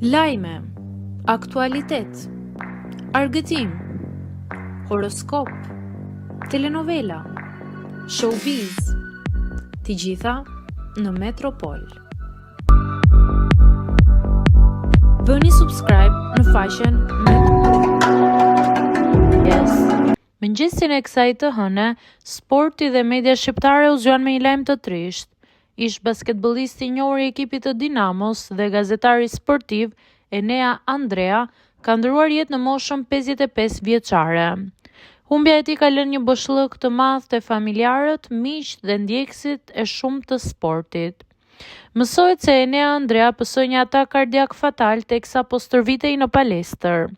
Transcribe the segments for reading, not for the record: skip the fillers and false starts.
Lajme, aktualitet, argëtim, horoskop, telenovela, showbiz, të gjitha në Metropol. Bëni subscribe në faqen Mëngjesin e kësaj të hëne, sporti dhe media shqiptare u zgjuan me një lajm të trisht. Ish basketbollisti i njohur i ekipit të Dinamos dhe gazetari sportiv Enea Andrea ka ndëruar jetë në moshën 55 vjeçare. Humbja e tij ka lënë një boshllëk të madh te familjarët, miqt dhe ndjekësit e shumë të sportit. Mësohet se Enea Andrea pësoi një atak kardiak fatal teksa po stërvitej në palestër.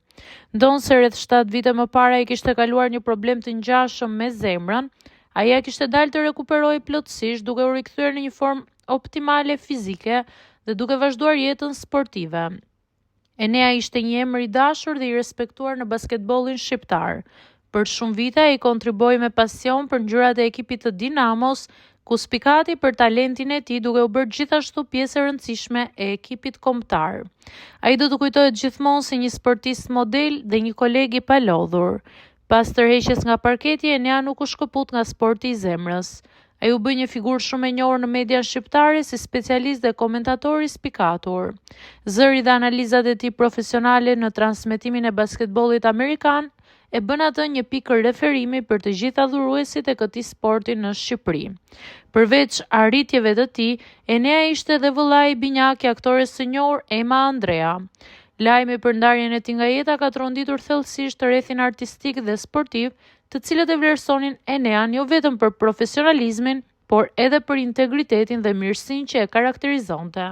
Ndonë se rreth 7 vite më para i kishte kaluar një problem të ngjashëm me zemrën, aja kishte dalë të rekuperojë plotësisht duke u rikthyer në një formë optimale fizike dhe duke vazhduar jetën sportive. Enea ishte një emër i dashur dhe i respektuar në basketbollin shqiptar. Për shumë vite ai kontriboi me pasion për ngjyrat e ekipit të Dinamos, ku spikati për talentin e tij duke u bërë gjithashtu pjesë e rëndësishme e ekipit kombëtar. Ai do të kujtohet gjithmonë si një sportist model dhe një koleg i palodhur. Pas tërheqjes nga parketi, Enea nuk u shkëput nga sporti i zemrës. Ai u bë një figurë shumë e njohur në median shqiptare si specialist dhe komentator i spikatur. Zëri dhe analizat e tij profesionale në transmetimin e basketbollit amerikan e bën atë një pikë referimi për të gjithë adhuruesit e këtij sporti në Shqipëri. Përveç arritjeve të tij, Enea ishte edhe vëllai i binjak i aktores së njohur Emma Andrea. Lajmi për ndarjen e tij nga jeta ka tronditur thellësisht rrethin artistik dhe sportiv, të cilët e vlerësonin Enean jo vetëm për profesionalizmin, por edhe për integritetin dhe mirësinë që e karakterizonte.